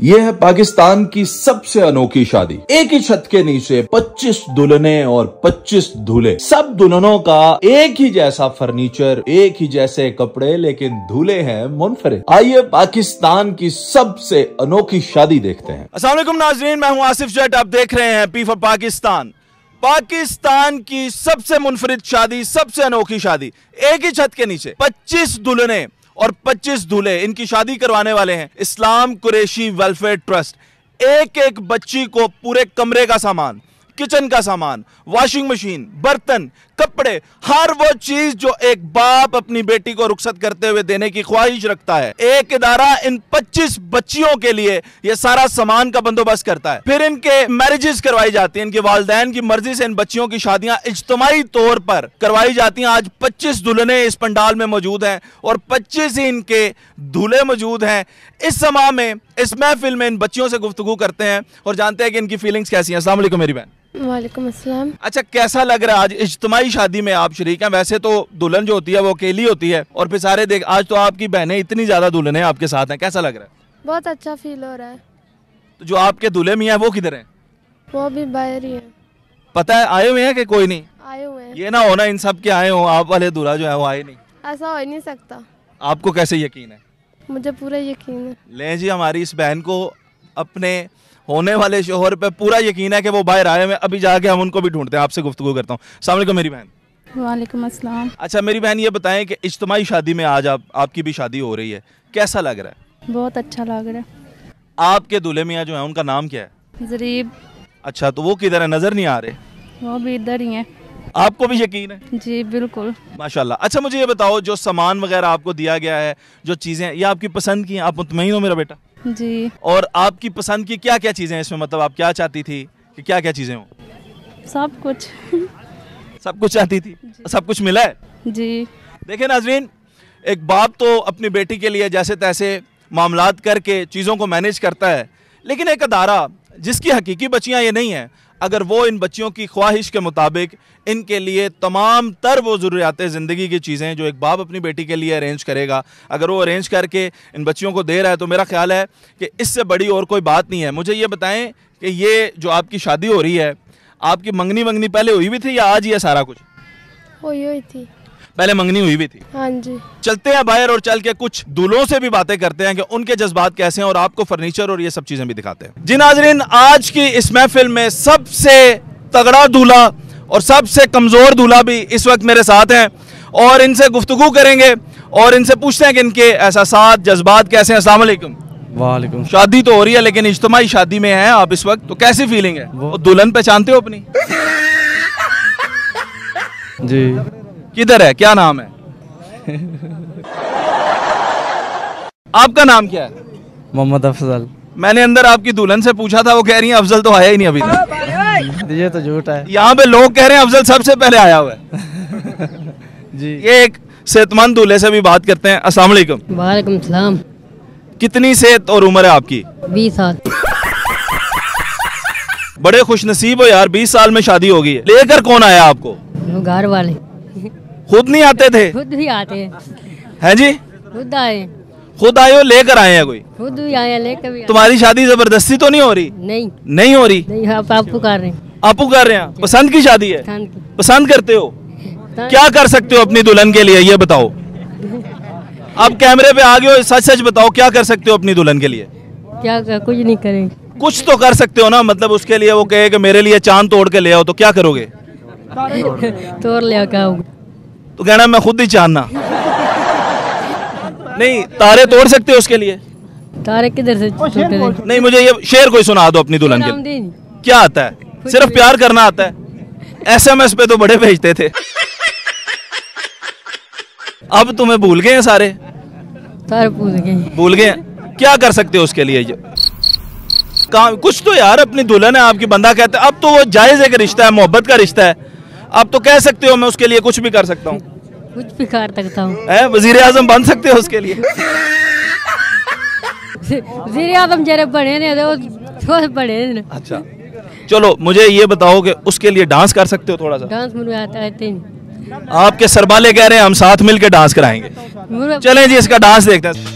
ये है पाकिस्तान की सबसे अनोखी शादी। एक ही छत के नीचे 25 दुल्हनें और 25 दूल्हे। सब दुल्हनों का एक ही जैसा फर्नीचर, एक ही जैसे कपड़े, लेकिन दूल्हे हैं मुनफरिद। आइए पाकिस्तान की सबसे अनोखी शादी देखते हैं। अस्सलाम वालेकुम नाज़रीन, मैं हूं आसिफ जट। आप देख रहे हैं पी फॉर पाकिस्तान। पाकिस्तान की सबसे मुनफरिद शादी, सबसे अनोखी शादी, एक ही छत के नीचे 25 दुल्हनें और 25 दूल्हे। इनकी शादी करवाने वाले हैं इस्लाम कुरैशी वेलफेयर ट्रस्ट। एक एक बच्ची को पूरे कमरे का सामान, किचन का सामान, वॉशिंग मशीन, बर्तन, कपड़े, हर वो चीज जो एक बाप अपनी बेटी को रुखसत करते हुए देने की ख्वाहिश रखता है, एक इदारा इन 25 बच्चियों के लिए ये सारा सामान का बंदोबस्त करता है। फिर इनके मैरिजेस करवाई जाती हैं। इनके वालिदैन की मर्जी से इन बच्चियों की शादियां इज्तिमाई तौर पर करवाई जाती हैं। आज 25 दुल्हनें इस पंडाल में मौजूद हैं और 25 ही इनके दूल्हे मौजूद हैं। इस समा में, इस महफिल में इन बच्चियों से गुफ्तगू करते हैं और जानते हैं कि इनकी फीलिंग्स कैसी हैं। अस्सलाम वालेकुम मेरी बहन। वालेकुम अस्सलाम। अच्छा, कैसा लग रहा है आज इज्तिमाई शादी में आप शरीक हैं? वैसे तो दुल्हन जो होती है वो अकेली होती है और फिर सारे देख, आज तो आपकी बहनें इतनी ज्यादा दुल्हनें आपके साथ हैं, कैसा लग रहा है? बहुत अच्छा फील हो रहा है। तो जो आपके दूल्हे मियां वो किधर हैं? वो भी बाहर ही है। पता है आए हुए हैं कि कोई नहीं? आए हुए हैं। ये ना होना इन सब के आए हो, आप वाले दूल्हा जो है वो आए नहीं। ऐसा हो ही नहीं सकता। आपको कैसे यकीन है? मुझे पूरा यकीन है। ले जी, हमारी इस बहन को अपने होने वाले शोहर पे पूरा यकीन है कि वो बाहर आए हुए। अभी जाके हम उनको भी ढूंढते हैं। आपसे गुफ्तगू करता हूँ। अस्सलाम वालेकुम मेरी बहन। वालेकुम अस्सलाम। अच्छा मेरी बहन, ये बताएं कि इज्तिमाई शादी में आज आपकी भी शादी हो रही है, कैसा लग रहा है? बहुत अच्छा लग रहा है। आपके दूल्हे मियाँ जो है उनका नाम क्या है? जरीब। अच्छा, तो वो किधर है? नजर नहीं आ रहे। वो भी इधर ही है। आपको भी यकीन है? जी बिल्कुल। माशाल्लाह। अच्छा मुझे ये बताओ, जो सामान वगैरह आपको दिया गया है, जो चीजें, ये आपकी पसंद की हैं? आप मुतमईन हो मेरा बेटा? जी। और आपकी पसंद की क्या क्या चीजें हैं इसमें? मतलब आप क्या चाहती थी कि क्या क्या चीजें हो? सब कुछ। सब कुछ चाहती थी? सब कुछ मिला है? जी। देखिए नाजरीन, एक बाप तो अपनी बेटी के लिए जैसे तैसे मामलात करके चीज़ों को मैनेज करता है, लेकिन एक अदारा जिसकी हकीकी बच्चियां ये नहीं है, अगर वो इन बच्चियों की ख्वाहिश के मुताबिक इनके लिए तमाम तर वो ज़रूरियात ज़िंदगी की चीज़ें जो एक बाप अपनी बेटी के लिए अरेंज करेगा, अगर वो अरेंज करके इन बच्चियों को दे रहा है, तो मेरा ख्याल है कि इससे बड़ी और कोई बात नहीं है। मुझे ये बताएं कि ये जो आपकी शादी हो रही है, आपकी मंगनी पहले हुई हुई थी या आज ही है सारा कुछ? हुई थी। पहले मंगनी हुई भी थी? हाँ जी। चलते हैं बाहर और चल के कुछ दूल्हों से भी बातें करते हैं कि उनके जज्बात कैसे हैं और आपको फर्नीचर और ये सब चीजें भी दिखाते हैं। जी नाजरीन, आज की इस महफिल में सबसे तगड़ा दूल्हा और सबसे कमजोर दूल्हा भी इस वक्त मेरे साथ हैं और इनसे गुफ्तगू करेंगे और इनसे पूछते हैं कि इनके एहसासात, जज्बात कैसे हैं। अस्सलाम वालेकुम। वालेकुम। शादी तो हो रही है लेकिन इज्तिमाई शादी में हैं आप इस वक्त, तो कैसी फीलिंग है? वो दुल्हन पहचानते हो अपनी? जी। किधर है? क्या नाम है? आपका नाम क्या है? मोहम्मद अफजल। मैंने अंदर आपकी दुल्हन से पूछा था, वो कह रही है अफजल तो आया ही नहीं अभी तक। ये तो झूठ है। यहाँ पे लोग कह रहे हैं अफजल सबसे पहले आया हुआ है। जी। ये एक सेहतमंद दूल्हे से भी बात करते हैं। अस्सलाम वालेकुम। वालेकुम सलाम। कितनी सेहत और उम्र है आपकी? 20 साल। बड़े खुश नसीब हो यार, 20 साल में शादी हो गई है। लेकर कौन आया आपको? घर वाले। खुद नहीं आते थे? खुद भी आते हैं। हैं जी? खुद आए। खुद आए हो, लेकर आए हैं कोई? खुद भी आए, लेकर भी आए। तुम्हारी शादी जबरदस्ती तो नहीं हो रही? नहीं। नहीं हो रही? नहीं, आप कर रहे हैं। आपू कर रहे हैं? पसंद की शादी है? पसंद करते हो? हाँ। क्या कर सकते हो अपनी दुल्हन के लिए, ये बताओ। अब कैमरे पे आ गए हो, सच सच बताओ, क्या कर सकते हो अपनी दुल्हन के लिए? क्या कुछ नहीं करेंगे। कुछ तो कर सकते हो ना, मतलब उसके लिए वो कहे कि मेरे लिए चांद तोड़ के ले आओ, तो क्या करोगे? तोड़ ले क्या होगा? तो कहना मैं खुद ही चांदना। नहीं, तारे तोड़ सकते हो उसके लिए? तारे किधर से टूटे? नहीं, मुझे ये शेर कोई सुना दो अपनी दुल्हन के लिए। क्या आता है? सिर्फ प्यार करना आता है? SMS पे तो बड़े भेजते थे। अब तुम्हें भूल गए हैं सारे? तारे भूल गए। क्या कर सकते हो उसके लिए? कुछ तो यार, अपनी दुल्हन है आपकी, बंदा कहते हैं। अब तो वो जायज है कि रिश्ता है, मोहब्बत का रिश्ता है। अब तो कह सकते हो मैं उसके लिए कुछ भी कर सकता हूँ। कुछ भी कर सकता हूँ। वजीर आजम बन सकते हो उसके लिए? वजीर आजम जरा बड़े ने तो बड़े ने। अच्छा चलो, मुझे ये बताओ कि उसके लिए डांस कर सकते हो थोड़ा सा? डांस मुझे आता है। आपके सरबाले कह रहे हैं हम साथ मिलकर डांस कराएंगे। चलें जी, इसका डांस देखते हैं।